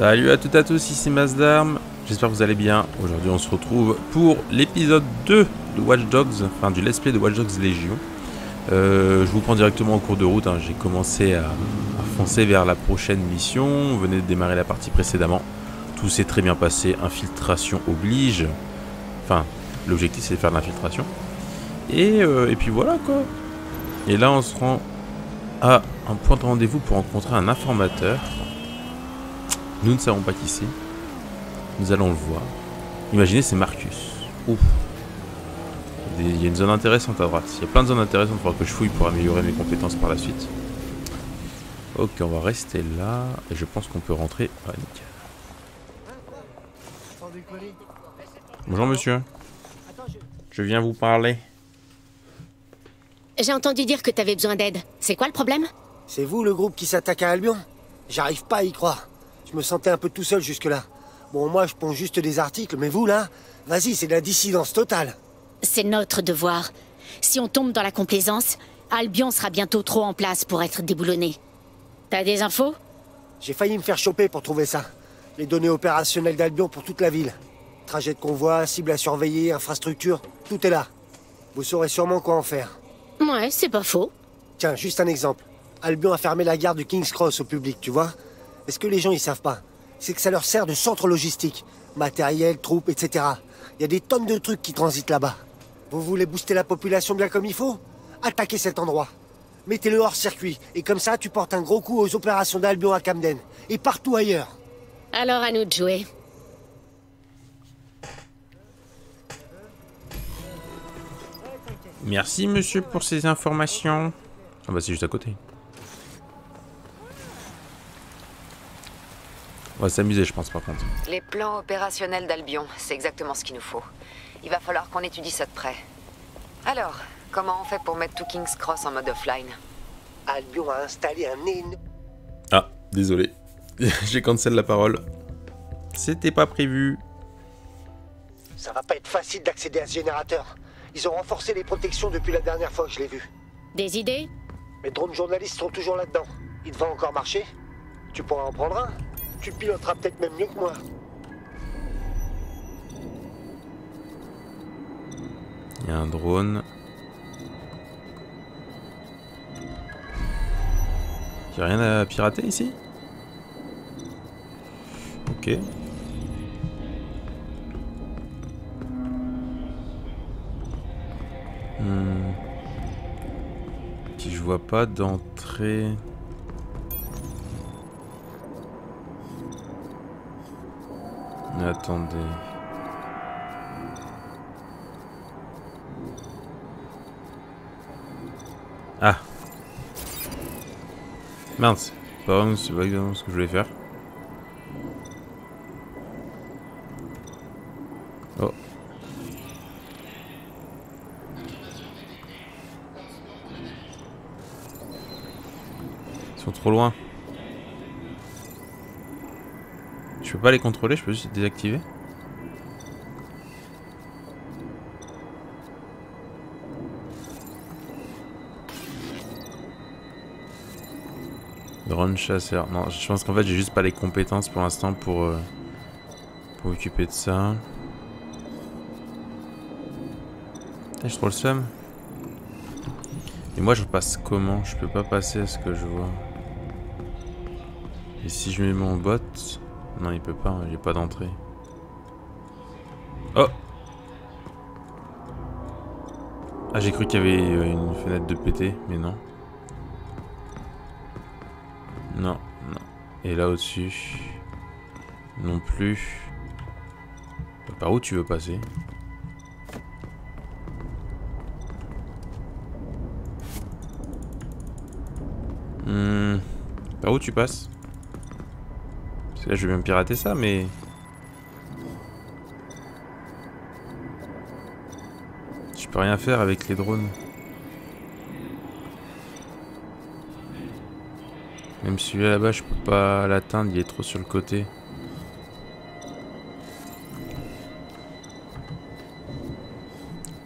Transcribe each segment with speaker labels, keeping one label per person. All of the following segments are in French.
Speaker 1: Salut à toutes et à tous, ici Mazdarm, j'espère que vous allez bien. Aujourd'hui on se retrouve pour l'épisode 2 de Watch Dogs, enfin du let's play de Watch Dogs Légion. Je vous prends directement en cours de route, hein. J'ai commencé à foncer vers la prochaine mission, on venait de démarrer la partie précédemment. Tout s'est très bien passé, infiltration oblige. Enfin, l'objectif c'est de faire de l'infiltration. Et puis voilà quoi. Et là on se rend à un point de rendez-vous pour rencontrer un informateur. Nous ne savons pas qui c'est. Nous allons le voir. Imaginez, c'est Marcus. Ouf. Il y a une zone intéressante à droite. Il y a plein de zones intéressantes. Il faudra que je fouille pour améliorer mes compétences par la suite. Ok, on va rester là. Et je pense qu'on peut rentrer. Ouais, nickel. Bonjour monsieur. Je viens vous parler.
Speaker 2: J'ai entendu dire que t'avais besoin d'aide. C'est quoi le problème?
Speaker 3: C'est vous le groupe qui s'attaque à Albion? J'arrive pas à y croire. Je me sentais un peu tout seul jusque-là. Bon, moi je ponds juste des articles, mais vous là, vas-y, c'est de la dissidence totale.
Speaker 2: C'est notre devoir. Si on tombe dans la complaisance, Albion sera bientôt trop en place pour être déboulonné. T'as des infos?
Speaker 3: J'ai failli me faire choper pour trouver ça. Les données opérationnelles d'Albion pour toute la ville. Trajet de convoi, cible à surveiller, infrastructure, tout est là. Vous saurez sûrement quoi en faire.
Speaker 2: Ouais, c'est pas faux.
Speaker 3: Tiens, juste un exemple. Albion a fermé la gare de King's Cross au public, tu vois? Est-ce que les gens ils savent pas? C'est que ça leur sert de centre logistique. Matériel, troupes, etc. Il y a des tonnes de trucs qui transitent là-bas. Vous voulez booster la population bien comme il faut? Attaquez cet endroit. Mettez-le hors circuit. Et comme ça, tu portes un gros coup aux opérations d'Albion à Camden. Et partout ailleurs.
Speaker 2: Alors à nous de jouer.
Speaker 1: Merci monsieur pour ces informations. Ah bah c'est juste à côté. On va s'amuser je pense par contre.
Speaker 4: Les plans opérationnels d'Albion, c'est exactement ce qu'il nous faut. Il va falloir qu'on étudie ça de près. Alors, comment on fait pour mettre tout King's Cross en mode offline?
Speaker 3: Albion a installé un énorme...
Speaker 1: Ah, désolé. J'ai cancel la parole. C'était pas prévu.
Speaker 3: Ça va pas être facile d'accéder à ce générateur. Ils ont renforcé les protections depuis la dernière fois que je l'ai vu.
Speaker 2: Des idées?
Speaker 3: Mes drones journalistes sont toujours là-dedans. Ils devraient encore marcher. Tu pourras en prendre un. Tu piloteras peut-être même mieux que moi.
Speaker 1: Il y a un drone. Il n'y a rien à pirater ici? Ok. Si je vois pas d'entrée. Mais attendez. Ah. Mince. C'est pas exactement ce que je voulais faire. Oh. Ils sont trop loin. Je peux pas les contrôler, je peux juste les désactiver. Drone chasseur. Non, je pense qu'en fait j'ai juste pas les compétences pour l'instant pour m'occuper de ça. J'ai trop le seum. Et moi je passe comment? Je peux pas passer à ce que je vois. Et si je mets mon bot? Non, il peut pas, hein, j'ai pas d'entrée. Oh! Ah, j'ai cru qu'il y avait une fenêtre de pété, mais non. Non, non. Et là au-dessus? Non plus. Par où tu veux passer? Par où tu passes? Parce que là je vais bien pirater ça, mais... Je peux rien faire avec les drones. Même celui-là là-bas, je peux pas l'atteindre, il est trop sur le côté.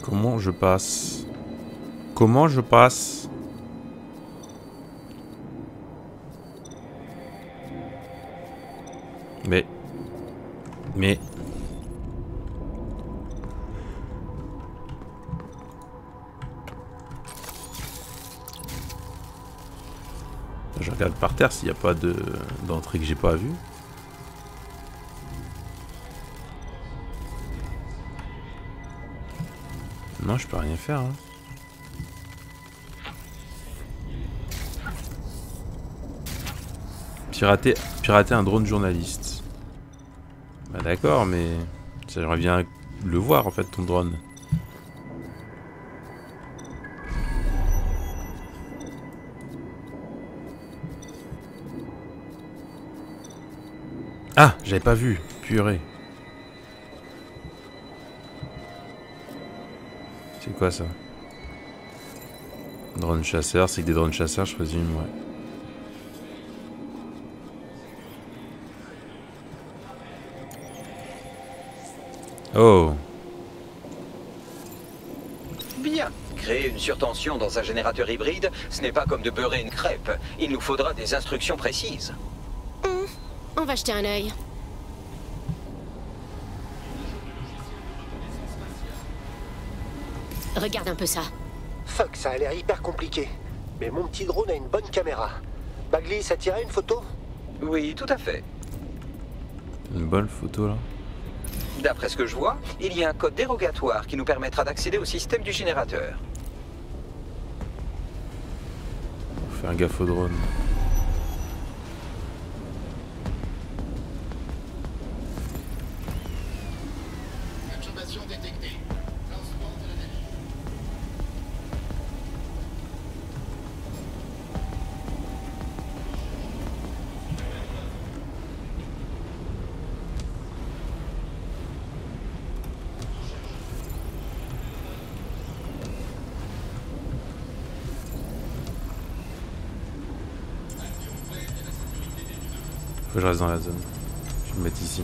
Speaker 1: Comment je passe? Comment je passe? Mais... Je regarde par terre s'il n'y a pas d'entrée que j'ai pas vue. Non, je peux rien faire. Hein. Pirater un drone journaliste. Bah d'accord, mais j'aimerais bien le voir en fait, ton drone. Ah, j'avais pas vu. Purée. C'est quoi ça? Drone chasseur, c'est que des drones chasseurs, je présume, ouais. Oh.
Speaker 5: Bien. Créer une surtension dans un générateur hybride, ce n'est pas comme de beurrer une crêpe. Il nous faudra des instructions précises.
Speaker 2: On va jeter un œil. Regarde un peu ça.
Speaker 3: Fuck, ça a l'air hyper compliqué. Mais mon petit drone a une bonne caméra. Bagley, ça tirait une photo?
Speaker 5: Oui, tout à fait.
Speaker 1: Une bonne photo là.
Speaker 5: D'après ce que je vois, il y a un code dérogatoire qui nous permettra d'accéder au système du générateur.
Speaker 1: Faut faire gaffe au drone.
Speaker 6: Perturbation détectée. Lancement de la navire.
Speaker 1: Faut que je reste dans la zone. Je vais me mettre ici.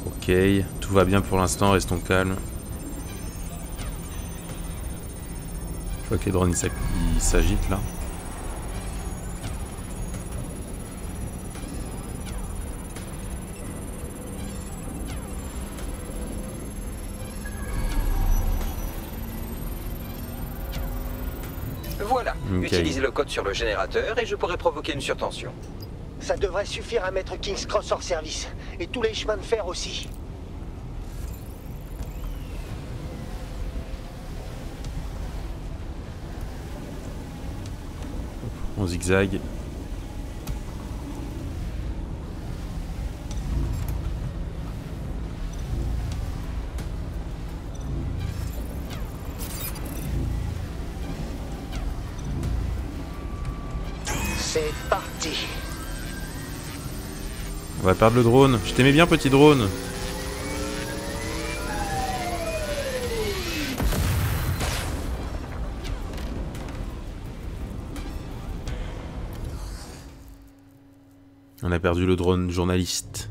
Speaker 1: Ok, tout va bien pour l'instant, restons calmes. Je vois que les drones ils s'agitent là.
Speaker 5: Voilà.
Speaker 1: Ok.
Speaker 5: Utilisez le code sur le générateur et je pourrai provoquer une surtension.
Speaker 3: Ça devrait suffire à mettre King's Cross hors service. Et tous les chemins de fer aussi.
Speaker 1: On zigzag.
Speaker 3: C'est parti.
Speaker 1: On va perdre le drone. Je t'aimais bien, petit drone. On a perdu le drone journaliste.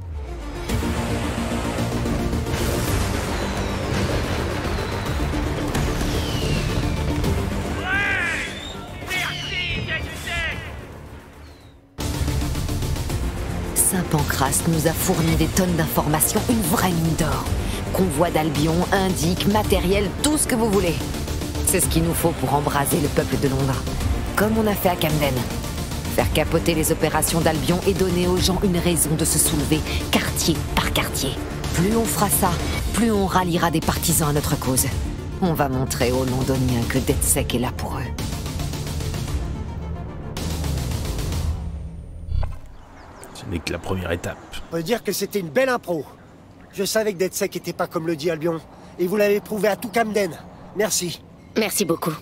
Speaker 7: Saint-Pancras nous a fourni des tonnes d'informations, une vraie mine d'or. Convoi d'Albion, indique, matériel, tout ce que vous voulez. C'est ce qu'il nous faut pour embraser le peuple de Londres. Comme on a fait à Camden. Faire capoter les opérations d'Albion et donner aux gens une raison de se soulever, quartier par quartier. Plus on fera ça, plus on ralliera des partisans à notre cause. On va montrer aux Londoniens que DedSec est là pour eux.
Speaker 1: Ce n'est que la première étape.
Speaker 3: On peut dire que c'était une belle impro. Je savais que DedSec était pas comme le dit Albion. Et vous l'avez prouvé à tout Camden. Merci.
Speaker 2: Merci beaucoup.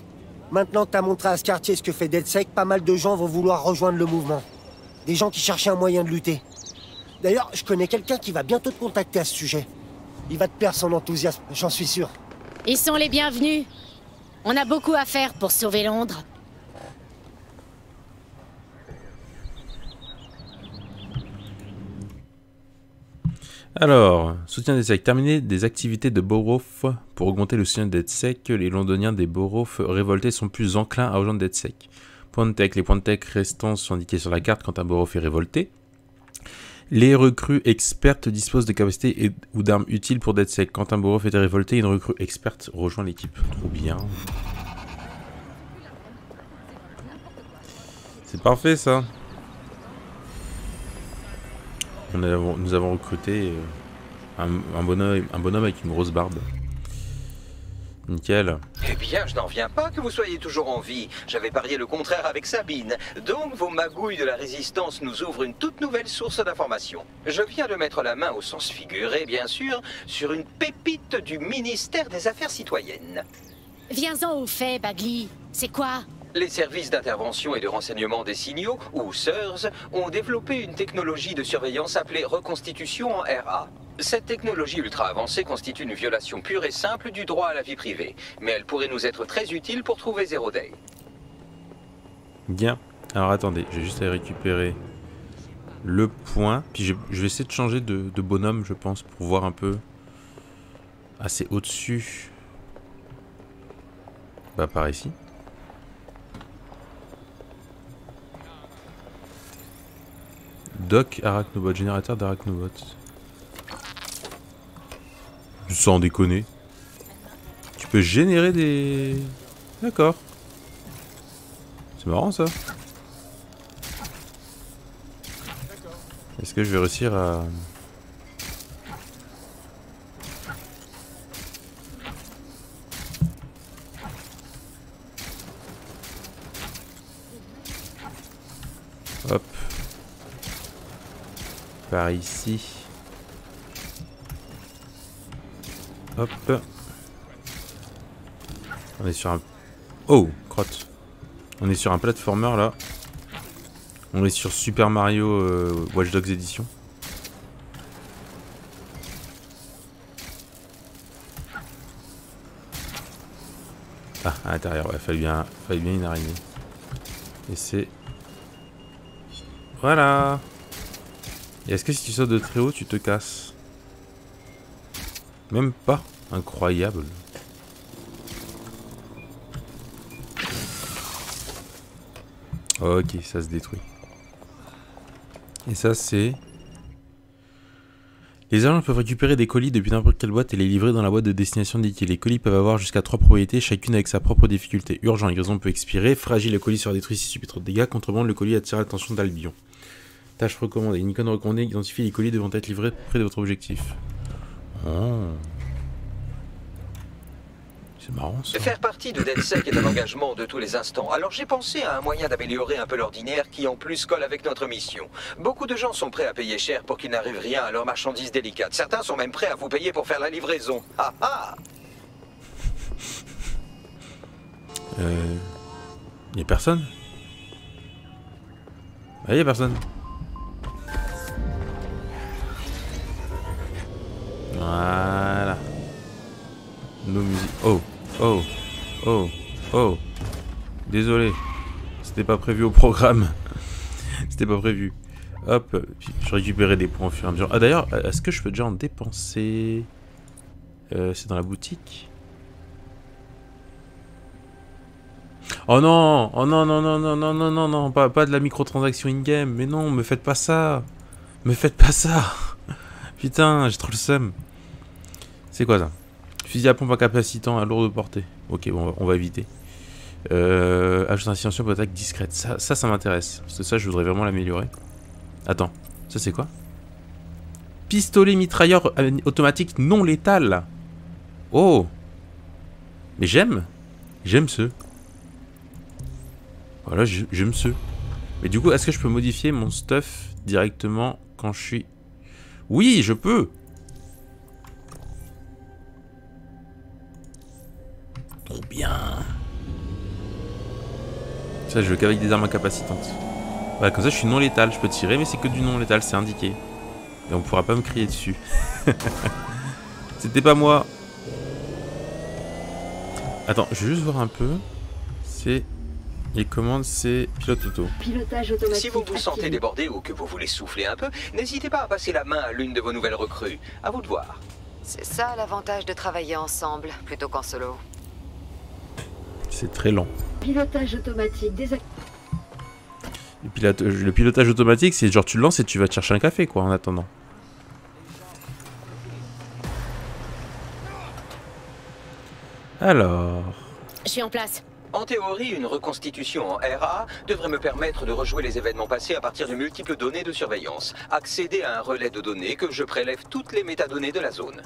Speaker 3: Maintenant que t'as montré à ce quartier ce que fait DedSec, pas mal de gens vont vouloir rejoindre le mouvement. Des gens qui cherchaient un moyen de lutter. D'ailleurs, je connais quelqu'un qui va bientôt te contacter à ce sujet. Il va te plaire son enthousiasme, j'en suis sûr.
Speaker 2: Ils sont les bienvenus. On a beaucoup à faire pour sauver Londres.
Speaker 1: Alors, soutien DedSec. Terminer des activités de Borough pour augmenter le soutien de DedSec. Les londoniens des boroughs révoltés sont plus enclins à rejoindre DedSec. Points de tech. Les points de tech restants sont indiqués sur la carte quand un Borov est révolté. Les recrues expertes disposent de capacités ou d'armes utiles pour DedSec. Quand un Borov est révolté, une recrue experte rejoint l'équipe. Trop bien. C'est parfait ça. Nous avons recruté un bonhomme avec une grosse barbe. Nickel.
Speaker 5: Eh bien, je n'en viens pas que vous soyez toujours en vie. J'avais parié le contraire avec Sabine. Donc, vos magouilles de la résistance nous ouvrent une toute nouvelle source d'information. Je viens de mettre la main au sens figuré, bien sûr, sur une pépite du ministère des Affaires citoyennes.
Speaker 2: Viens-en au fait, Bagley. C'est quoi?
Speaker 5: Les services d'intervention et de renseignement des signaux, ou SIRS, ont développé une technologie de surveillance appelée reconstitution en RA. Cette technologie ultra avancée constitue une violation pure et simple du droit à la vie privée, mais elle pourrait nous être très utile pour trouver Zero Day.
Speaker 1: Bien. Alors attendez, je vais juste aller récupérer le point. Puis je vais essayer de changer de bonhomme, je pense, pour voir un peu. Ah, c'est au-dessus. Bah, par ici. Doc Arachnobot, générateur d'Arachnobot. Sans déconner. Tu peux générer des... D'accord. C'est marrant ça. Est-ce que je vais réussir à... Hop. Par ici. Hop. On est sur un... Oh, crotte. On est sur un platformer là. On est sur Super Mario Watch Dogs Edition. Ah, à l'intérieur, ouais, fallait bien une araignée. Et c'est... Voilà. Et est-ce que si tu sautes de très haut, tu te casses? Même pas. Incroyable. Ok, ça se détruit. Et ça, c'est... Les agents peuvent récupérer des colis depuis n'importe quelle boîte et les livrer dans la boîte de destination dédiée. Les colis peuvent avoir jusqu'à 3 propriétés, chacune avec sa propre difficulté. Urgent, la livraison peut expirer. Fragile, le colis sera détruit si subit trop de dégâts. Contrebande, le colis attire l'attention d'Albion. Tâche recommandée. Une icône recommandée identifie les colis devant être livrés près de votre objectif. Oh. C'est marrant ça.
Speaker 5: Faire partie de DedSec est un engagement de tous les instants. Alors j'ai pensé à un moyen d'améliorer un peu l'ordinaire qui en plus colle avec notre mission. Beaucoup de gens sont prêts à payer cher pour qu'il n'arrive rien à leurs marchandises délicates. Certains sont même prêts à vous payer pour faire la livraison. Ah ah.
Speaker 1: Y'a personne? Ah, y'a personne. Voilà. Nos musiques. Oh, oh, oh, oh. Désolé. C'était pas prévu au programme. C'était pas prévu. Hop. Je récupérais des points au fur et à mesure. Ah d'ailleurs, est-ce que je peux déjà en dépenser? C'est dans la boutique. Oh non! Oh non, non, non, non, non, non, non, non. Pas de la microtransaction in-game. Mais non, me faites pas ça. Me faites pas ça. Putain, j'ai trop le seum. C'est quoi ça? Fusil à pompe incapacitant à lourde portée. Ok, bon, on va éviter. Ajoute un silencieux pour attaque discrète. Ça m'intéresse. Parce que ça, je voudrais vraiment l'améliorer. Attends, ça c'est quoi? Pistolet mitrailleur automatique non létal. Oh! Mais j'aime. J'aime ce. Voilà, j'aime ce. Mais du coup, est-ce que je peux modifier mon stuff directement quand je suis... Oui, je peux. Trop bien. Ça, je veux qu'avec des armes incapacitantes. Voilà, comme ça, je suis non létal. Je peux tirer, mais c'est que du non létal, c'est indiqué. Et on pourra pas me crier dessus. C'était pas moi. Attends, je vais juste voir un peu. C'est... Les commandes, c'est pilote auto.
Speaker 8: Pilotage automatique.
Speaker 5: Si vous vous sentez débordé ou que vous voulez souffler un peu, n'hésitez pas à passer la main à l'une de vos nouvelles recrues. À vous de voir.
Speaker 4: C'est ça l'avantage de travailler ensemble plutôt qu'en solo.
Speaker 1: C'est très lent.
Speaker 8: Pilotage automatique désactivé.
Speaker 1: Le pilotage automatique, c'est genre tu le lances et tu vas te chercher un café, quoi, en attendant. Alors...
Speaker 2: Je suis en place.
Speaker 5: En théorie, une reconstitution en RA devrait me permettre de rejouer les événements passés à partir de multiples données de surveillance. Accéder à un relais de données que je prélève toutes les métadonnées de la zone.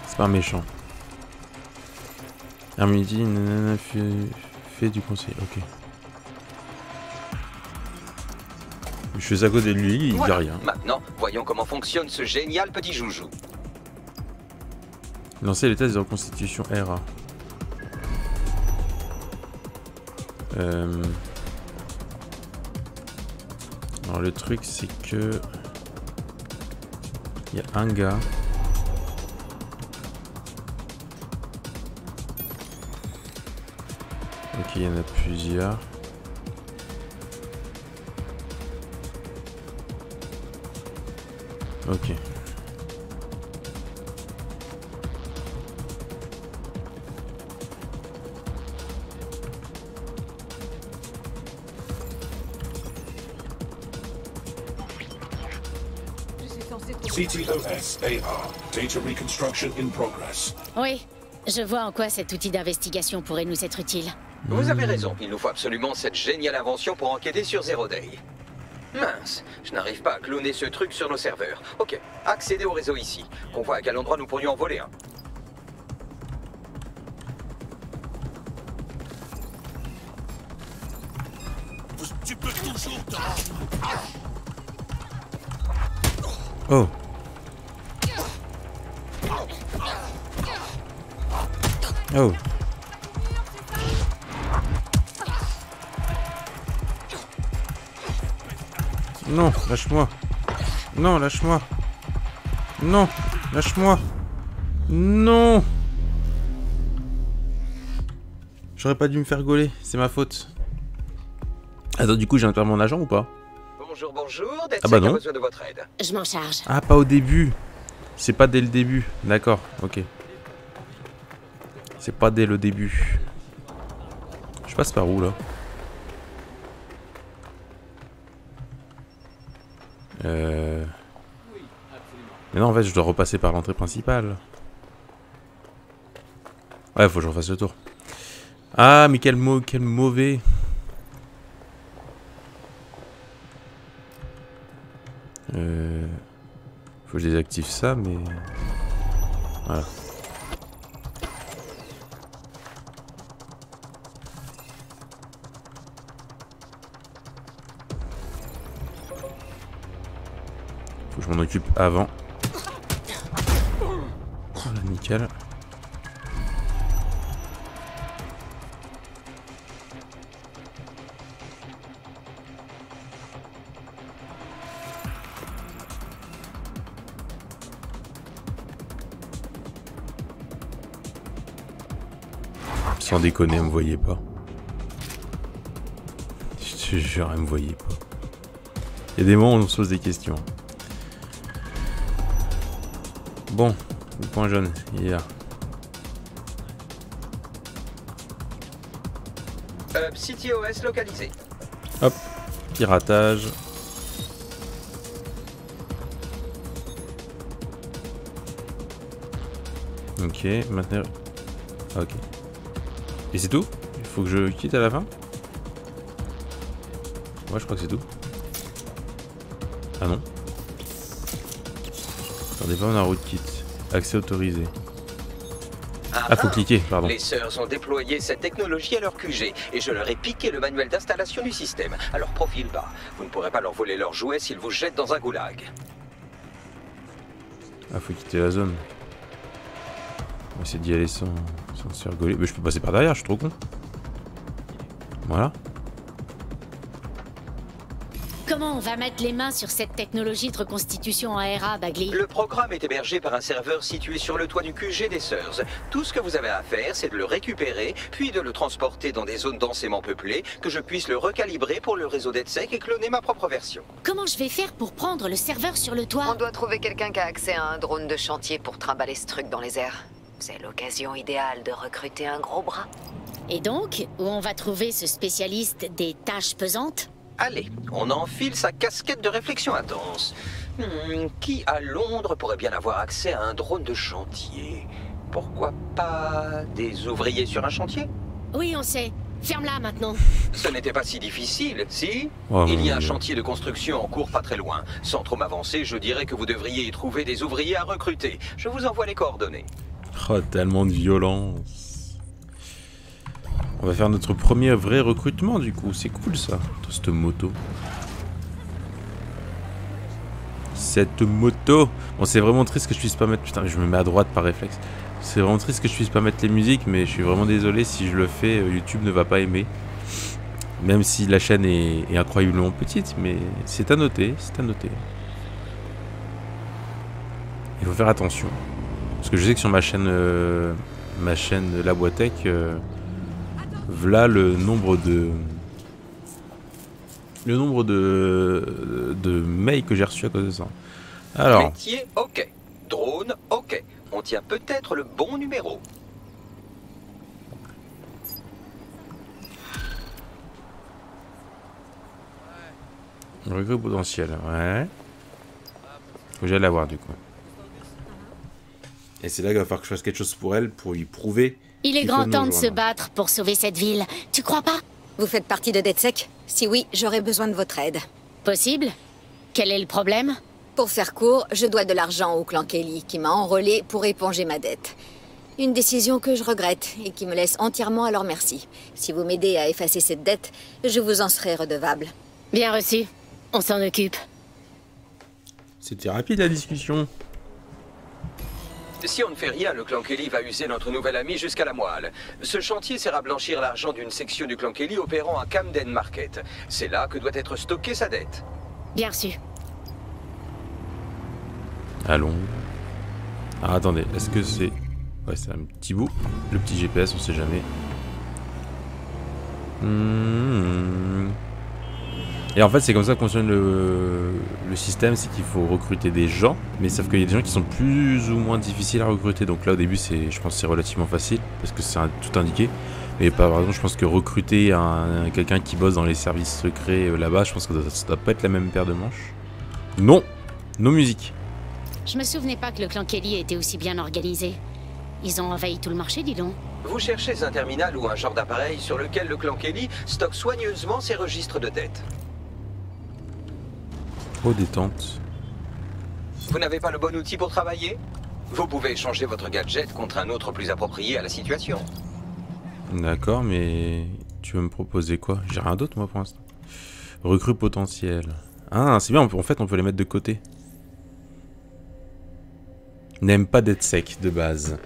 Speaker 1: C'est pas méchant. Hermidi, nanana, fait du conseil, ok. Je suis à côté de lui, il
Speaker 5: Voilà.
Speaker 1: dit rien.
Speaker 5: Maintenant, voyons comment fonctionne ce génial petit joujou.
Speaker 1: Lancer les tests de reconstitution RA. Alors le truc c'est que... Il y a un gars... Ok, il y en a plusieurs. Ok.
Speaker 8: CTOS AR. Data reconstruction in progress.
Speaker 2: Oui, je vois en quoi cet outil d'investigation pourrait nous être utile.
Speaker 5: Vous avez raison, il nous faut absolument cette géniale invention pour enquêter sur Zero Day. Mince, je n'arrive pas à cloner ce truc sur nos serveurs. Ok, accéder au réseau ici. On voit à quel endroit nous pourrions en voler un.
Speaker 8: Tu peux toujours
Speaker 1: Oh. Oh. Non, lâche-moi. Non, lâche-moi. Non, lâche-moi. Non. J'aurais pas dû me faire gauler, c'est ma faute. Attends, du coup, j'ai perdre mon agent ou pas?
Speaker 5: Bonjour, bonjour,
Speaker 1: Ah bah
Speaker 5: a
Speaker 1: non.
Speaker 5: besoin de votre aide.
Speaker 2: Je m'en charge.
Speaker 1: Ah, pas au début. C'est pas dès le début. D'accord, ok. C'est pas dès le début. Je passe par où là? Mais non, en fait, je dois repasser par l'entrée principale. Ouais, faut que je refasse le tour. Ah, mais quel mauvais. Faut que je désactive ça, mais... Voilà. Faut que je m'en occupe avant. Voilà, nickel. Sans déconner, elle me voyait pas. Je te jure, elle me voyait pas. Il y a des moments où on se pose des questions. Bon, le point jaune, il est là.
Speaker 5: CTOS localisé.
Speaker 1: Hop, piratage. Ok, maintenant... Ok. Et c'est tout? Il faut que je quitte à la fin? Ouais, je crois que c'est tout. Ah non. Attendez pas, on a route kit. Accès autorisé. Ah, faut cliquer, pardon.
Speaker 5: Les sœurs ont déployé cette technologie à leur QG et je leur ai piqué le manuel d'installation du système. Alors profil bas. Vous ne pourrez pas leur voler leurs jouets s'ils vous jettent dans un goulag.
Speaker 1: Ah, faut quitter la zone. On va essayer d'y aller sans se faire gauler. Mais je peux passer par derrière, je suis trop con. Voilà.
Speaker 2: Comment on va mettre les mains sur cette technologie de reconstitution en RA, Bagley?
Speaker 5: Le programme est hébergé par un serveur situé sur le toit du QG des Sœurs. Tout ce que vous avez à faire, c'est de le récupérer, puis de le transporter dans des zones densément peuplées, que je puisse le recalibrer pour le réseau d'EdSec et cloner ma propre version.
Speaker 2: Comment je vais faire pour prendre le serveur sur le
Speaker 4: On
Speaker 2: toit?
Speaker 4: doit trouver quelqu'un qui a accès à un drone de chantier pour trimballer ce truc dans les airs. C'est l'occasion idéale de recruter un gros bras.
Speaker 2: Et donc, où on va trouver ce spécialiste des tâches pesantes?
Speaker 5: Allez, on enfile sa casquette de réflexion intense. Qui à Londres pourrait bien avoir accès à un drone de chantier? Pourquoi pas des ouvriers sur un chantier?
Speaker 2: Oui, on sait. Ferme-la maintenant.
Speaker 5: Ce n'était pas si difficile, si?
Speaker 1: Oh,
Speaker 5: Il y a un
Speaker 1: mon Dieu.
Speaker 5: chantier de construction en cours pas très loin. Sans trop m'avancer, je dirais que vous devriez y trouver des ouvriers à recruter. Je vous envoie les coordonnées.
Speaker 1: Oh, tellement de violence. On va faire notre premier vrai recrutement du coup. C'est cool ça. Cette moto. Cette moto. Bon, c'est vraiment triste que je puisse pas mettre... Putain, je me mets à droite par réflexe. C'est vraiment triste que je puisse pas mettre les musiques, mais je suis vraiment désolé si je le fais. YouTube ne va pas aimer. Même si la chaîne est incroyablement petite, mais c'est à noter, c'est à noter. Il faut faire attention. Parce que je sais que sur ma chaîne La Boîtech, voilà le nombre de mails que j'ai reçus à cause de ça. Alors,
Speaker 5: Métier, ok. Drone, ok. On tient peut-être le bon numéro.
Speaker 1: recrue potentiel, ouais. Faut que j'aille la voir du coup. Et c'est là qu'il va falloir que je fasse quelque chose pour elle, pour lui prouver.
Speaker 2: Il est
Speaker 1: qu'il
Speaker 2: grand
Speaker 1: faut me
Speaker 2: temps de se
Speaker 1: rejoindre.
Speaker 2: battre pour sauver cette ville. Tu crois pas?
Speaker 9: Vous faites partie de DedSec? Si oui, j'aurai besoin de votre aide.
Speaker 2: Possible? Quel est le problème?
Speaker 9: Pour faire court, je dois de l'argent au clan Kelly, qui m'a enrôlé pour éponger ma dette. Une décision que je regrette et qui me laisse entièrement à leur merci. Si vous m'aidez à effacer cette dette, je vous en serai redevable.
Speaker 2: Bien reçu. On s'en occupe.
Speaker 1: C'était rapide la discussion.
Speaker 5: Si on ne fait rien, le clan Kelly va user notre nouvel ami jusqu'à la moelle. Ce chantier sert à blanchir l'argent d'une section du clan Kelly opérant à Camden Market. C'est là que doit être stockée sa dette.
Speaker 2: Bien reçu.
Speaker 1: Allons. Ah, attendez, est-ce que c'est... Ouais, c'est un petit bout. Le petit GPS, on sait jamais. Et en fait, c'est comme ça que fonctionne le système, c'est qu'il faut recruter des gens. Mais sauf qu'il y a des gens qui sont plus ou moins difficiles à recruter. Donc là, au début, je pense que c'est relativement facile, parce que c'est tout indiqué. Mais par exemple, je pense que recruter quelqu'un qui bosse dans les services secrets là-bas, je pense que ça doit pas être la même paire de manches. Non! Nos musiques.
Speaker 2: Je me souvenais pas que le clan Kelly était aussi bien organisé. Ils ont envahi tout le marché, dis donc.
Speaker 5: Vous cherchez un terminal ou un genre d'appareil sur lequel le clan Kelly stocke soigneusement ses registres de dette.
Speaker 1: Oh, détente.
Speaker 5: Vous n'avez pas le bon outil pour travailler? Vous pouvez échanger votre gadget contre un autre plus approprié à la situation.
Speaker 1: D'accord, mais tu veux me proposer quoi? J'ai rien d'autre moi pour l'instant. Recrue potentielle. Ah, c'est bien, en fait on peut les mettre de côté. N'aime pas d'être sec de base.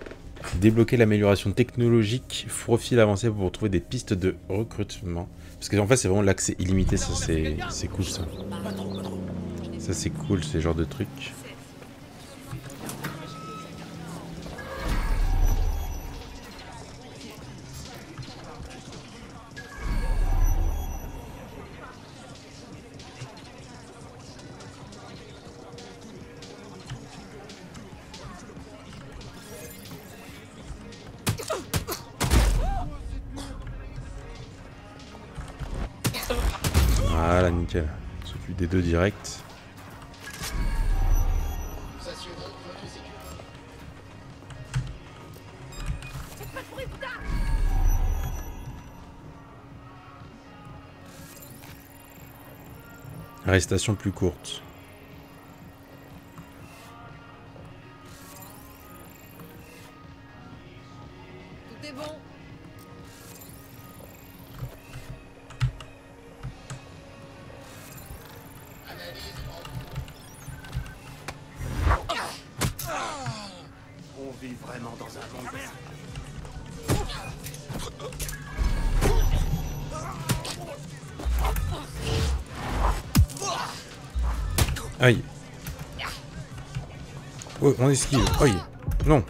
Speaker 1: Débloquer l'amélioration technologique, profil avancé pour trouver des pistes de recrutement. Parce qu'en fait c'est vraiment l'accès illimité, ça c'est cool ça. Ça c'est cool, ces genres de trucs. Voilà, nickel. On s'occupe des deux directs. Arrestation plus courte.
Speaker 9: Tout est bon.
Speaker 6: On vit vraiment dans un monde vert.
Speaker 1: Aïe. Oh, on esquive. Aïe. Non.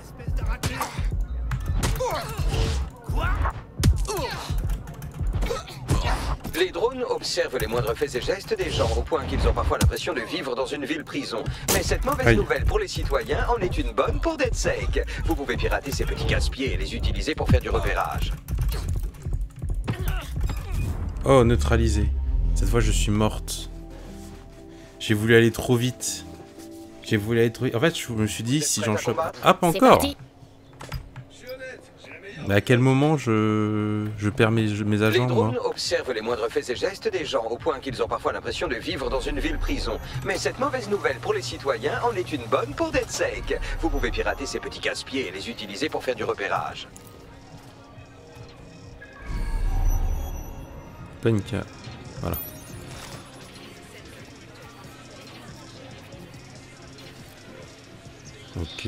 Speaker 5: Les drones observent les moindres faits et gestes des gens au point qu'ils ont parfois l'impression de vivre dans une ville-prison. Mais cette mauvaise nouvelle pour les citoyens en est une bonne pour DeadSec. Vous pouvez pirater ces petits casse-pieds et les utiliser pour faire du repérage.
Speaker 1: Oh, neutralisé. Cette fois, je suis morte. J'ai voulu aller trop vite. J'ai voulu aller trop vite. En fait, je me suis dit, si j'en chope... Ah, pas encore. Mais à quel moment je perds mes agents,
Speaker 5: Les drones
Speaker 1: moi?
Speaker 5: observent les moindres faits et gestes des gens au point qu'ils ont parfois l'impression de vivre dans une ville-prison. Mais cette mauvaise nouvelle pour les citoyens en est une bonne pour DeadSec. Vous pouvez pirater ces petits casse-pieds et les utiliser pour faire du repérage.
Speaker 1: Panica. Voilà. Ok.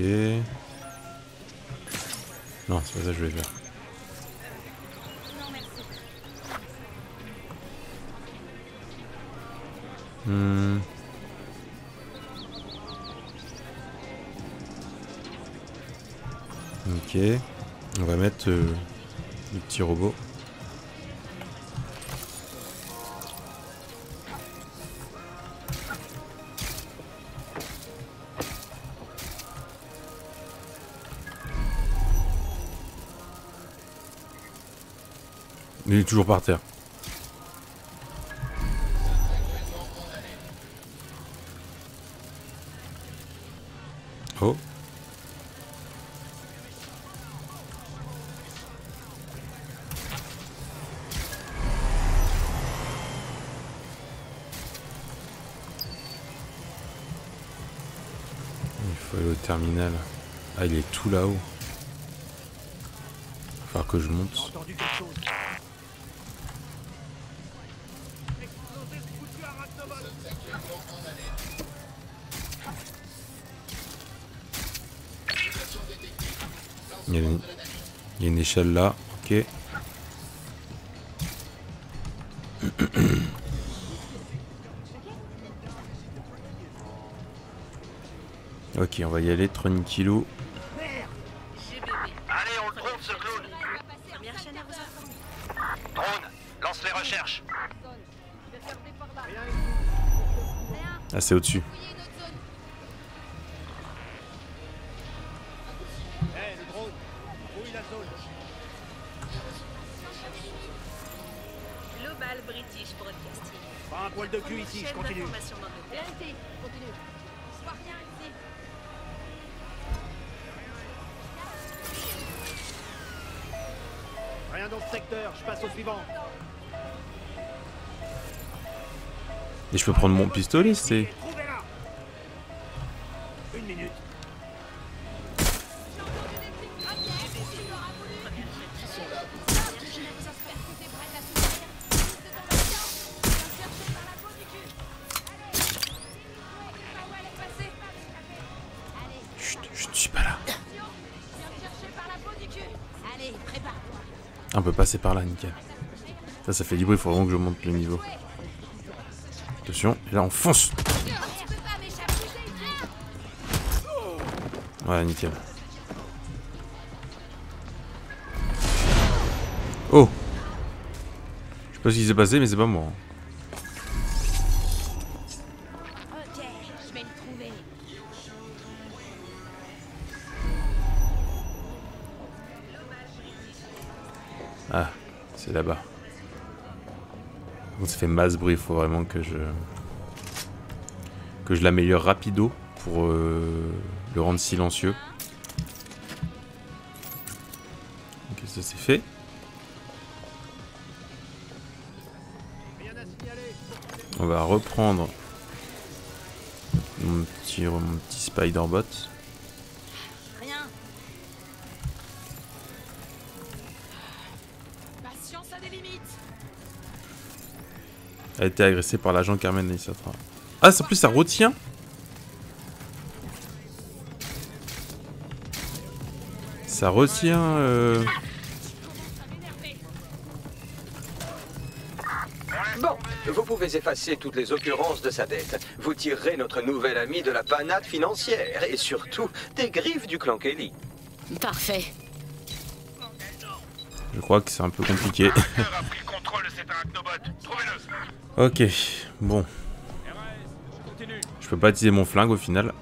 Speaker 1: Non, c'est pas ça que je vais faire. Ok. On va mettre le petit robot. Il est toujours par terre. Oh. Il faut aller au terminal. Ah, il est tout là-haut. Il va falloir que je monte. Il y a une échelle là, ok. Ok, on va y aller, tranquillou.
Speaker 10: Allez, on le trouve ce clown. Drone, lance les recherches.
Speaker 1: Ah, c'est au-dessus.
Speaker 11: Global British Broadcasting.
Speaker 6: Pas un poil de cul ici, je continue.
Speaker 11: Continue.
Speaker 6: Rien dans ce secteur, je passe au suivant.
Speaker 1: Et je peux prendre mon pistolet, c'est...
Speaker 6: Une minute.
Speaker 1: Chut, je ne suis pas là. On peut passer par là, nickel. Ça fait du bruit, il faut vraiment que je monte le niveau. Attention, et là on fonce. Voilà, nickel. Oh! Je sais pas ce qui s'est passé, mais c'est pas moi.
Speaker 11: Ok, je vais le trouver.
Speaker 1: Ah, c'est là-bas. Ça fait masse bruit, il faut vraiment que je l'améliore rapido pour le rendre silencieux. Ok, ça c'est fait. On va reprendre mon petit Spider-Bot.
Speaker 11: Rien. Patience a des limites.
Speaker 1: Elle a été agressée par l'agent Carmen Lysatra. Ah, en plus ça retient. Ça retient.
Speaker 5: Bon, Vous pouvez effacer toutes les occurrences de sa dette. Vous tirerez notre nouvel ami de la panade financière et surtout des griffes du clan Kelly.
Speaker 2: Parfait.
Speaker 1: Je crois que c'est un peu compliqué. Ok, bon. Je peux pas utiliser mon flingue au final.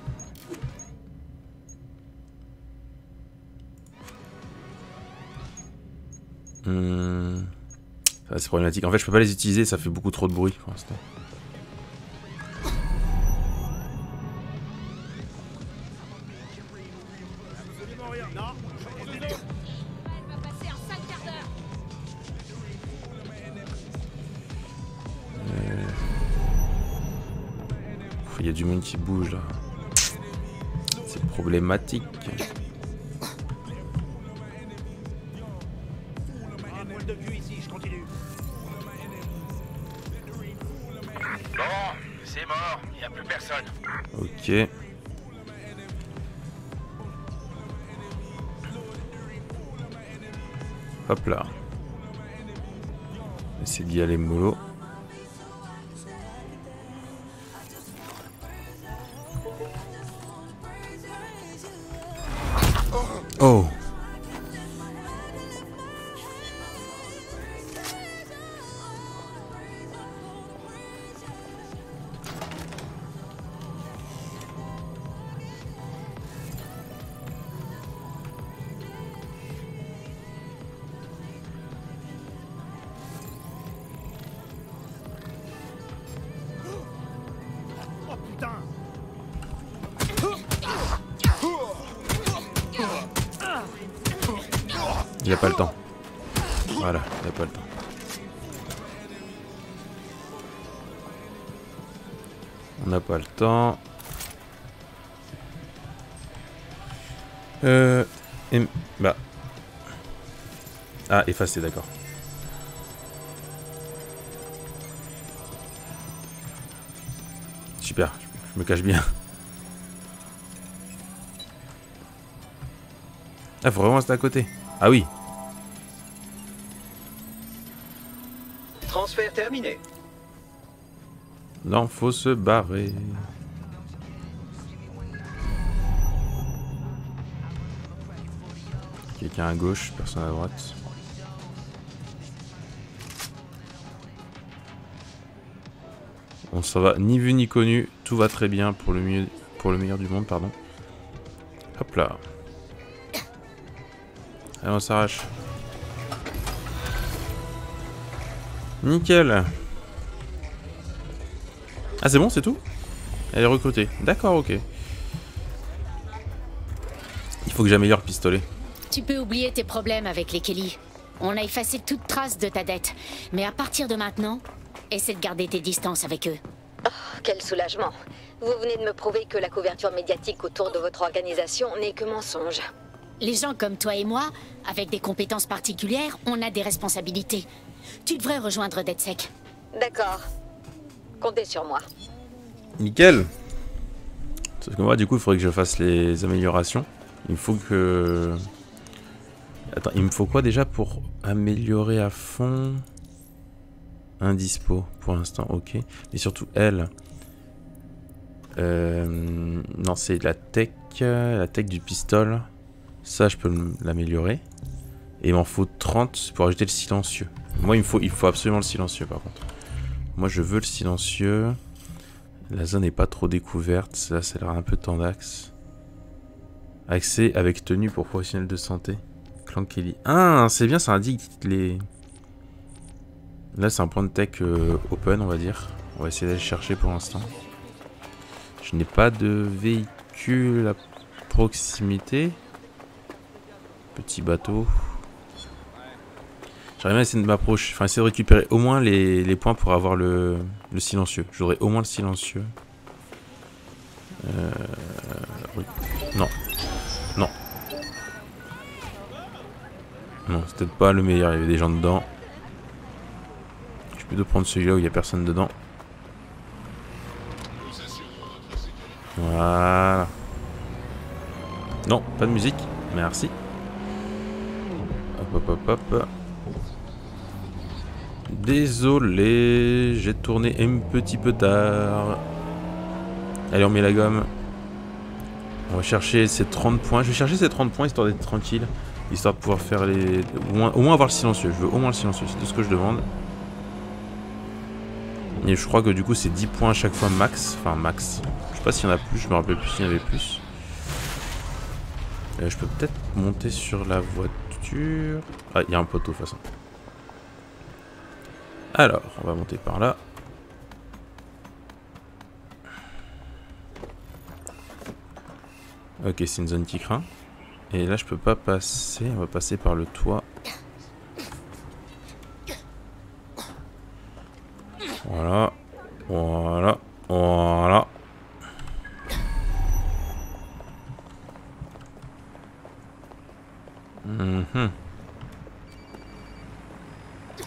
Speaker 1: C'est problématique. En fait, je peux pas les utiliser, ça fait beaucoup trop de bruit pour l'instant. Il y a du monde qui bouge là. C'est problématique.
Speaker 10: Bon, c'est mort, il n'y a plus personne.
Speaker 1: Ok. Hop là. Essayer d'y aller mollo. Oh. Il a pas le temps. Voilà, il a pas le temps. On n'a pas le temps. Bah. Ah, effacer, d'accord. Super, je me cache bien. Ah, faut vraiment rester à côté. Ah oui.
Speaker 5: Transfert terminé.
Speaker 1: Non, faut se barrer. Quelqu'un à gauche, personne à droite. Bon, ça va, ni vu ni connu, tout va très bien pour le meilleur du monde, pardon. Hop là. Allez, on s'arrache. Nickel. Ah, c'est bon, c'est tout? Elle est recrutée. D'accord, ok. Il faut que j'améliore le pistolet.
Speaker 2: Tu peux oublier tes problèmes avec les Kelly. On a effacé toute trace de ta dette. Mais à partir de maintenant, essaie de garder tes distances avec eux.
Speaker 9: Oh, quel soulagement. Vous venez de me prouver que la couverture médiatique autour de votre organisation n'est que mensonge.
Speaker 2: Les gens comme toi et moi, avec des compétences particulières, on a des responsabilités. Tu devrais rejoindre DedSec.
Speaker 9: D'accord. Comptez sur moi.
Speaker 1: Nickel. Sauf que moi, du coup, il faudrait que je fasse les améliorations. Il faut que... Attends, il me faut quoi déjà pour améliorer à fond? Indispo, pour l'instant, ok. Mais surtout, elle. Non, c'est la tech du pistolet. Ça, je peux l'améliorer. Et il m'en faut 30 pour ajouter le silencieux. Moi, il faut absolument le silencieux, par contre. Moi, je veux le silencieux. La zone n'est pas trop découverte. Là, ça a l'air un peu tendax. Accès avec tenue pour professionnels de santé. Clan Kelly. Ah, c'est bien, ça indique les... Là, c'est un point de tech open, on va dire. On va essayer d'aller chercher pour l'instant. Je n'ai pas de véhicule à proximité. Petit bateau. J'aimerais bien essayer de m'approcher. Enfin, essayer de récupérer au moins les points pour avoir le silencieux. J'aurais au moins le silencieux. Oui. Non. Non. Non, c'est peut-être pas le meilleur. Il y avait des gens dedans. Je vais plutôt prendre celui-là où il n'y a personne dedans. Voilà. Non, pas de musique. Merci. Hop, hop, hop, hop. Désolé, j'ai tourné un petit peu tard. Allez, on met la gomme. On va chercher ces 30 points. Je vais chercher ces 30 points histoire d'être tranquille. Histoire de pouvoir faire les... Au moins avoir le silencieux. Je veux au moins le silencieux. C'est tout ce que je demande. Et je crois que du coup c'est 10 points à chaque fois max. Enfin max. Je sais pas s'il y en a plus. Je me rappelle plus s'il y en avait plus. Je peux peut-être monter sur la voiture. Ah, il y a un poteau de toute façon. Alors, on va monter par là. Ok, c'est une zone qui craint. Et là, je peux pas passer. On va passer par le toit. Voilà. Voilà. Voilà.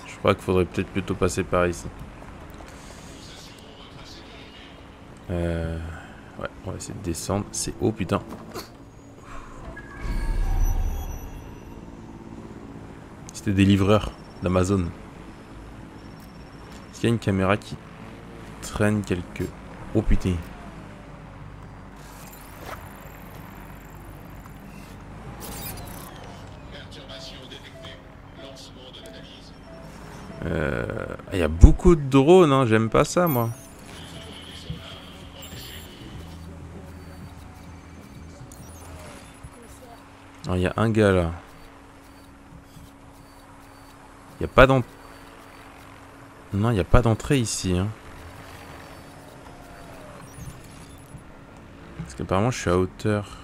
Speaker 1: Je crois qu'il faudrait peut-être plutôt passer par ici. Ouais, on va essayer de descendre. C'est haut, putain. C'était des livreurs d'Amazon. Est-ce qu'il y a une caméra qui traîne quelque... Oh putain. Il y a beaucoup de drones, hein. J'aime pas ça, moi. Il y a un gars là. Il n'y a pas d'entrée. Non, il n'y a pas d'entrée ici. Hein. Parce qu'apparemment je suis à hauteur.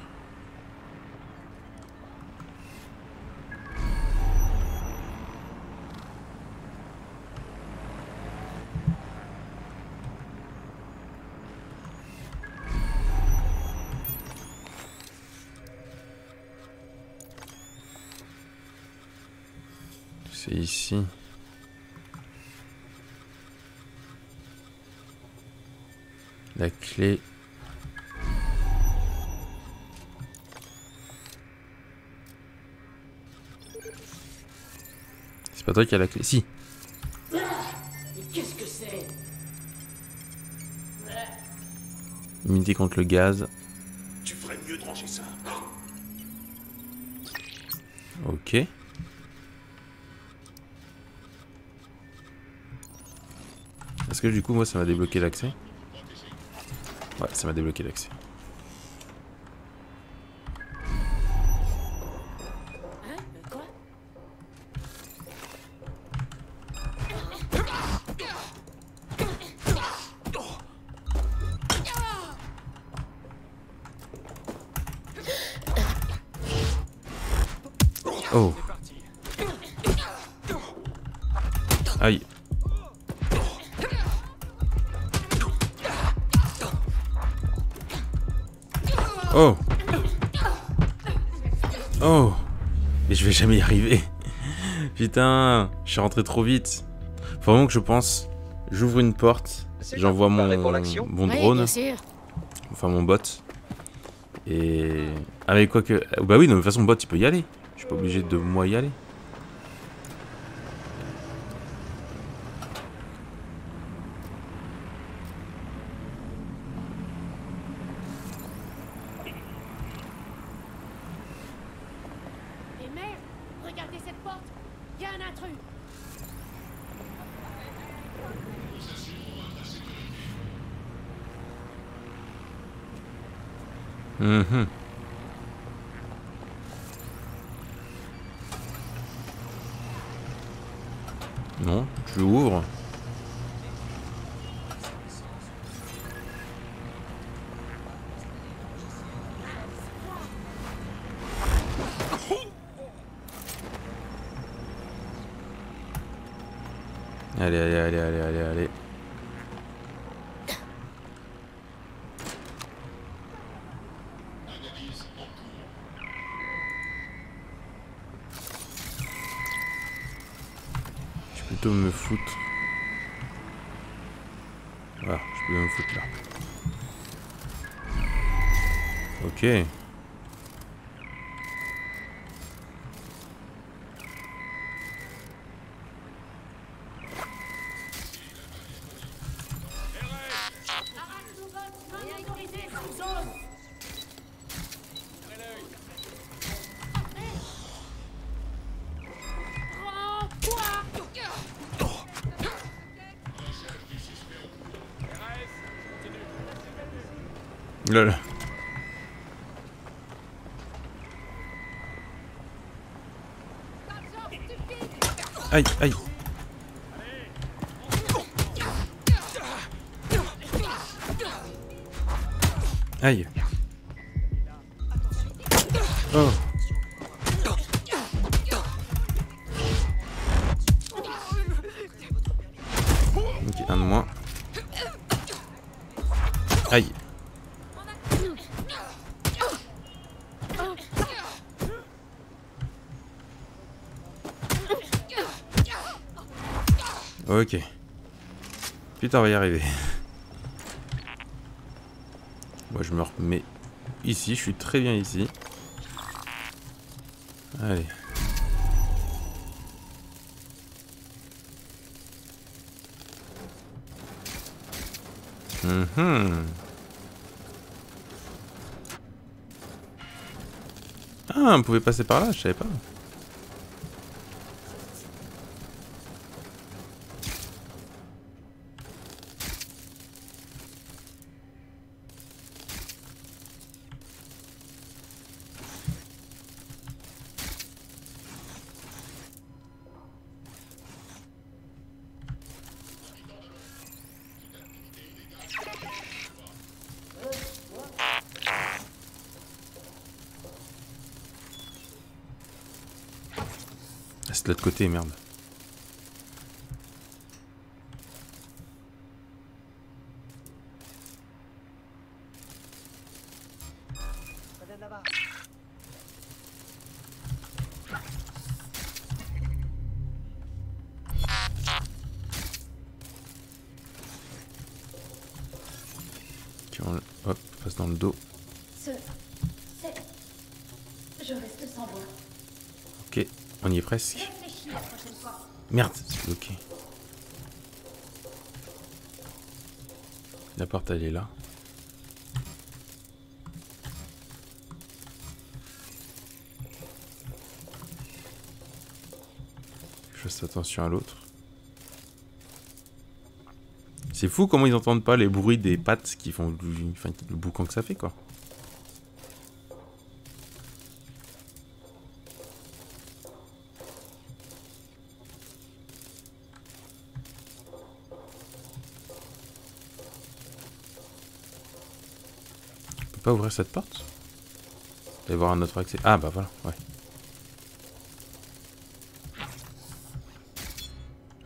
Speaker 1: C'est ici. La clé. C'est pas toi qui as la clé. Si.
Speaker 11: Mais qu'est-ce que c'est?
Speaker 1: Immunité contre le gaz.
Speaker 8: Tu ferais mieux de ranger ça.
Speaker 1: Ok. Est-ce que du coup moi ça m'a débloqué l'accès? Ouais, ça m'a débloqué l'accès.
Speaker 11: Quoi?
Speaker 1: Oh. Aïe. Oh. Oh. Mais je vais jamais y arriver. Putain, je suis rentré trop vite. Faut vraiment que je pense. J'ouvre une porte, j'envoie mon drone.
Speaker 2: Bien sûr.
Speaker 1: Enfin mon bot. Et... Ah mais quoi que... Bah oui, de toute façon le bot il peut y aller. Je suis pas obligé de moi y aller.
Speaker 11: Et merde! Regardez cette porte! Il y a un intrus!
Speaker 1: Non, tu ouvres. Allez, allez, allez, allez, allez, allez. Je vais plutôt me foutre. Voilà, je peux me foutre là. Ok. Lol. Aïe, aïe. Aïe. Oh. Ok, un de moins. Aïe. Ok. Putain, on va y arriver. Moi, je me remets ici. Je suis très bien ici. Allez. Ah, on pouvait passer par là, je savais pas. C'est de l'autre côté, merde. Hop, passe dans le dos.
Speaker 11: Je reste sans voix.
Speaker 1: Ok, on y est presque. Merde, c'est bloqué. La porte, elle est là. Je fasse attention à l'autre. C'est fou comment ils n'entendent pas les bruits des pattes qui font enfin, le boucan que ça fait, quoi. On peut pas ouvrir cette porte? Il va y avoir un autre accès. Ah bah voilà, ouais.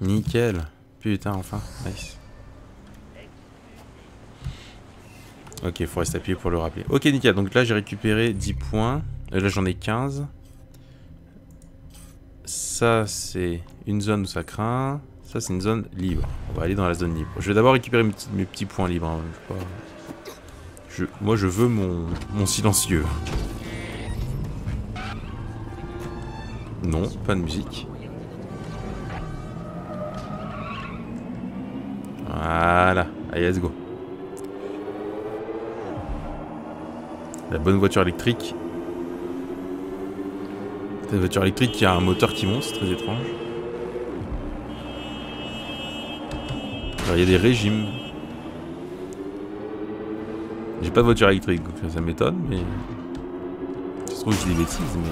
Speaker 1: Nickel. Putain, enfin. Nice. Ok, il faut rester appuyé pour le rappeler. Ok, nickel. Donc là, j'ai récupéré 10 points. Là, j'en ai 15. Ça, c'est une zone où ça craint. Ça, c'est une zone libre. On va aller dans la zone libre. Je vais d'abord récupérer mes petits points libres. Hein. Moi, je veux mon silencieux. Non, pas de musique. Voilà. Allez, let's go. La bonne voiture électrique. Cette voiture électrique qui a un moteur qui monte, c'est très étrange. Alors, il y a des régimes. J'ai pas de voiture électrique, donc ça m'étonne, mais... Ça se trouve que je dis des bêtises, mais...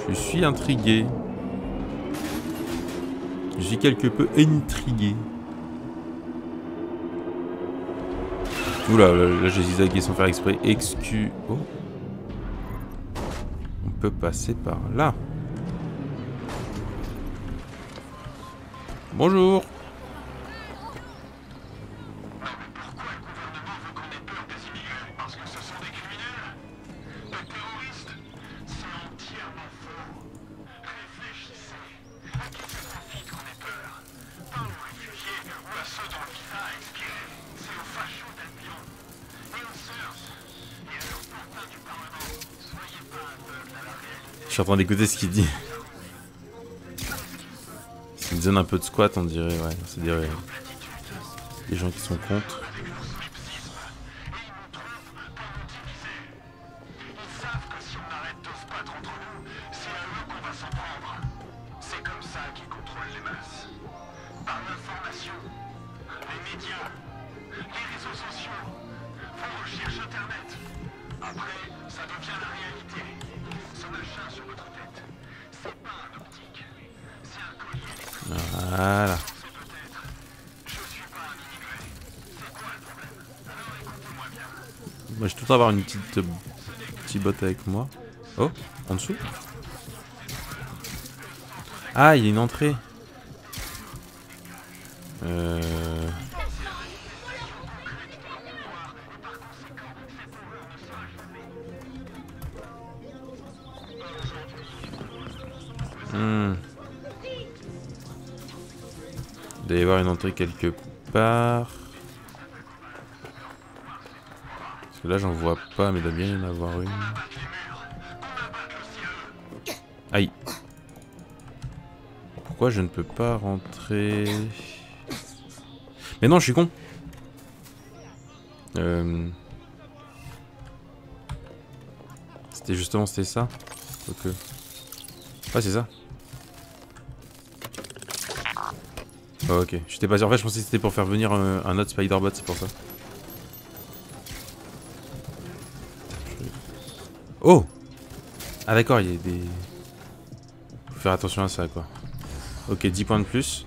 Speaker 1: Je suis intrigué. Je suis quelque peu intrigué. Oula, là j'ai zigzagué sans faire exprès. Excuse... Oh. On peut passer par là. Bonjour. Je suis en train d'écouter ce qu'il dit. C'est une zone un peu de squat, on dirait, ouais. C'est des gens qui sont contre. Voilà. Moi, je vais tout le temps avoir une petite botte avec moi. Oh, en dessous. Ah, il y a une entrée. Il doit y avoir une entrée quelque part. Parce que là, j'en vois pas, mais il doit bien y en avoir une. Aïe. Pourquoi je ne peux pas rentrer? Mais non, je suis con. C'était ça. Donc, ouais, c'est ça. Oh, ok, j'étais pas sûr. En fait, je pensais que c'était pour faire venir un autre Spider-Bot, c'est pour ça. Oh! Ah d'accord, il y a des... Faut faire attention à ça, quoi. Ok, 10 points de plus.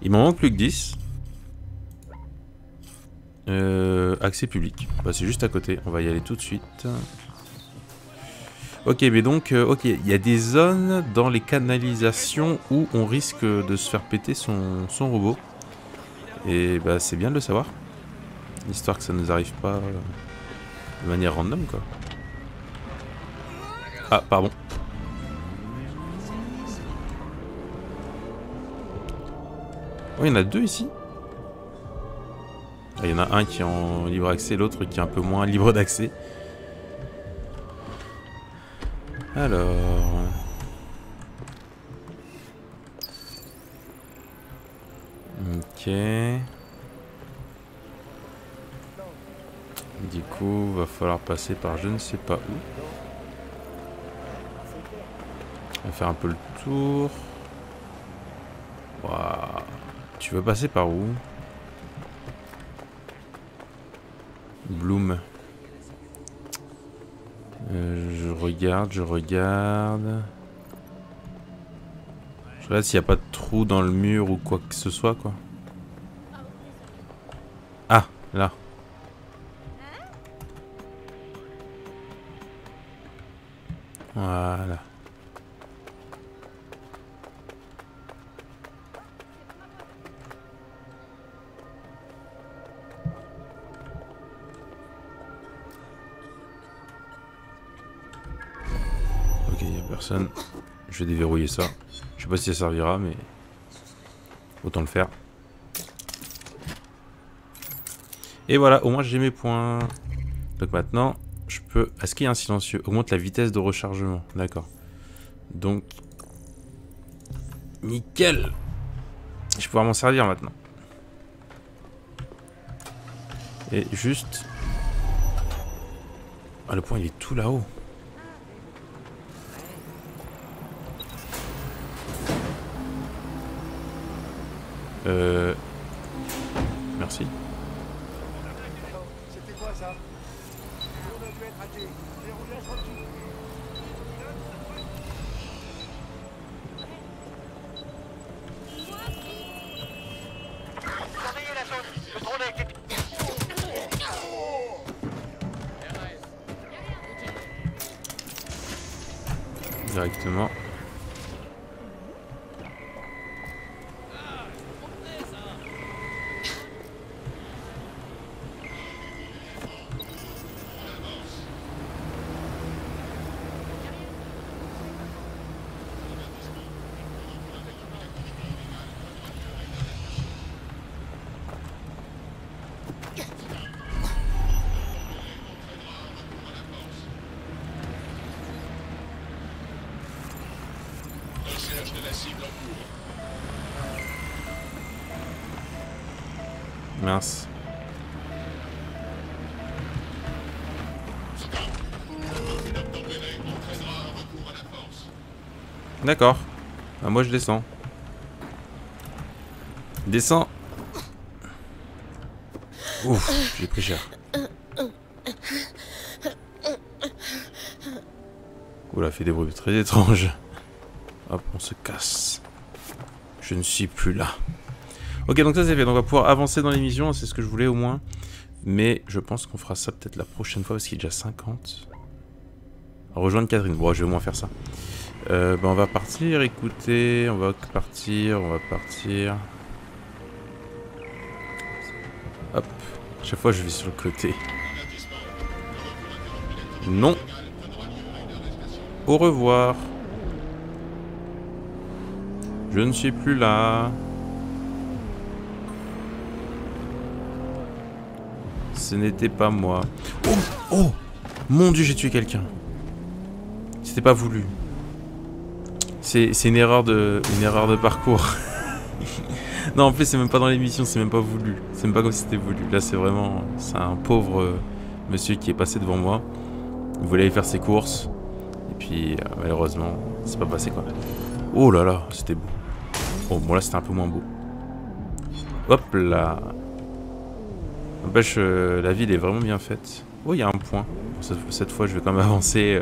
Speaker 1: Il m'en manque plus que 10. Accès public. Bah, c'est juste à côté. On va y aller tout de suite. Ok, mais donc, ok, il y a des zones dans les canalisations où on risque de se faire péter son robot. Et bah, c'est bien de le savoir. Histoire que ça ne nous arrive pas de manière random, quoi. Ah, pardon. Oh, il y en a deux ici. Ah, il y en a un qui est en libre accès, l'autre qui est un peu moins libre d'accès. Alors... Ok. Du coup, va falloir passer par je ne sais pas où. On va faire un peu le tour. Waouh. Tu veux passer par où? Bloom. Je regarde. Je regarde s'il n'y a pas de trou dans le mur ou quoi que ce soit, quoi. Ah, là. Voilà. Ok, il n'y a personne. Je vais déverrouiller ça. Je sais pas si ça servira, mais autant le faire. Et voilà, au moins j'ai mes points. Donc maintenant, je peux... Est-ce qu'il y a un silencieux? Augmente la vitesse de rechargement. D'accord. Donc... Nickel. Je vais pouvoir m'en servir maintenant. Et juste... Ah, le point il est tout là-haut. Merci.
Speaker 6: C'était quoi ça? On a dû être raté. J'ai roulé tranquille. Surveillez la zone. Le drone a été...
Speaker 1: Directement. Mince. D'accord. Bah, moi je descends. Descends. Ouf, j'ai pris cher. Oula, fait des bruits très étranges. Hop, on se casse. Je ne suis plus là. Ok, donc ça c'est fait. Donc on va pouvoir avancer dans l'émission. C'est ce que je voulais au moins. Mais je pense qu'on fera ça peut-être la prochaine fois parce qu'il est déjà 50. Rejoindre Catherine. Bon, je vais au moins faire ça. On va partir. Écoutez, on va partir. Hop. Chaque fois je vais sur le côté. Non. Au revoir. Je ne suis plus là. Ce n'était pas moi. Oh, oh, mon Dieu, j'ai tué quelqu'un. C'était pas voulu. C'est une erreur de parcours. Non, en plus, c'est même pas dans l'émission, c'est même pas voulu. C'est même pas comme si c'était voulu. Là, c'est vraiment... C'est un pauvre monsieur qui est passé devant moi. Il voulait aller faire ses courses. Et puis, malheureusement, c'est pas passé, quoi. Oh là là, c'était beau. Oh, bon, là, c'était un peu moins beau. Hop là. N'empêche, la ville est vraiment bien faite. Oh, il y a un point. Cette fois, je vais quand même avancer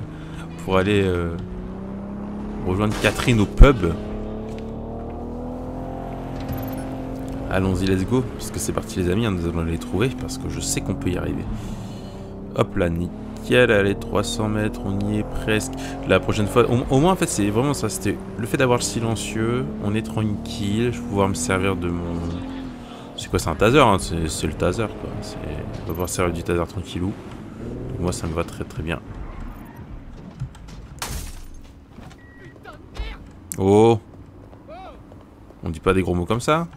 Speaker 1: pour aller rejoindre Catherine au pub. Allons-y, let's go. Puisque c'est parti, les amis. Nous allons les trouver parce que je sais qu'on peut y arriver. Hop là, nickel. Allez, 300 mètres, on y est presque. La prochaine fois, au moins, en fait, c'est vraiment ça. C'était le fait d'avoir le silencieux. On est tranquille. Je vais pouvoir me servir de mon... C'est quoi, c'est un taser, hein, c'est le taser, quoi. On va pouvoir servir du taser tranquillou. Donc moi, ça me va très très bien. Oh! On dit pas des gros mots comme ça?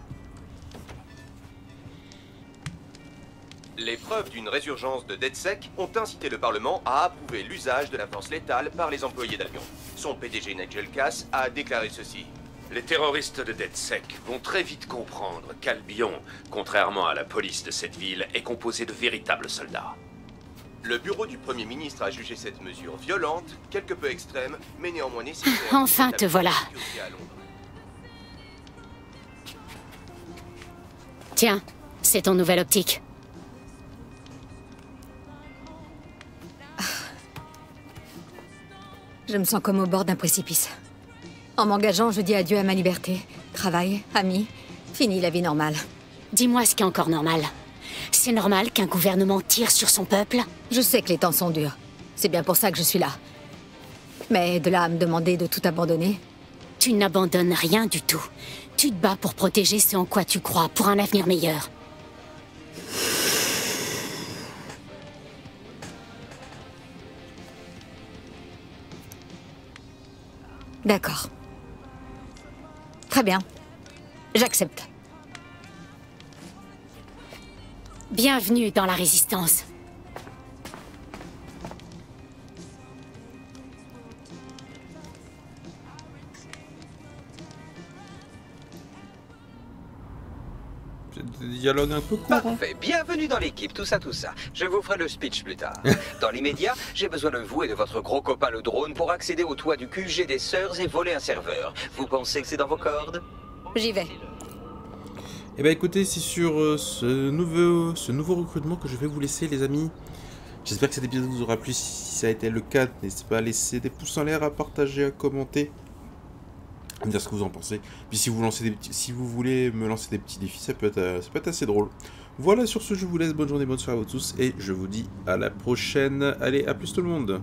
Speaker 12: Les preuves d'une résurgence de DedSec ont incité le Parlement à approuver l'usage de la force létale par les employés d'Albion. Son PDG Nigel Cass a déclaré ceci.
Speaker 8: Les terroristes de DedSec vont très vite comprendre qu'Albion, contrairement à la police de cette ville, est composé de véritables soldats.
Speaker 12: Le bureau du Premier ministre a jugé cette mesure violente, quelque peu extrême, mais néanmoins nécessaire.
Speaker 2: Enfin, te voilà. Tiens, c'est ton nouvelle optique.
Speaker 9: Je me sens comme au bord d'un précipice. En m'engageant, je dis adieu à ma liberté. Travail, amis, fini la vie normale.
Speaker 2: Dis-moi ce qui est encore normal. C'est normal qu'un gouvernement tire sur son peuple?
Speaker 9: Je sais que les temps sont durs. C'est bien pour ça que je suis là. Mais de là à me demander de tout abandonner...
Speaker 2: Tu n'abandonnes rien du tout. Tu te bats pour protéger ce en quoi tu crois, pour un avenir meilleur.
Speaker 9: D'accord. Très bien. J'accepte.
Speaker 2: Bienvenue dans la Résistance.
Speaker 1: Dialogue un peu court.
Speaker 5: Parfait, bienvenue dans l'équipe, tout ça. Je vous ferai le speech plus tard. Dans l'immédiat, j'ai besoin de vous et de votre gros copain le drone pour accéder au toit du QG des sœurs et voler un serveur. Vous pensez que c'est dans vos cordes?
Speaker 9: J'y vais.
Speaker 1: Et bah écoutez, c'est sur ce nouveau recrutement que je vais vous laisser, les amis. J'espère que cet épisode vous aura plu. Si ça a été le cas, n'hésitez pas à laisser des pouces en l'air, à partager, à commenter, à me dire ce que vous en pensez. Puis si vous voulez me lancer des petits défis, ça peut être assez drôle. Voilà, sur ce, je vous laisse. Bonne journée, bonne soirée à vous tous. Et je vous dis à la prochaine. Allez, à plus tout le monde.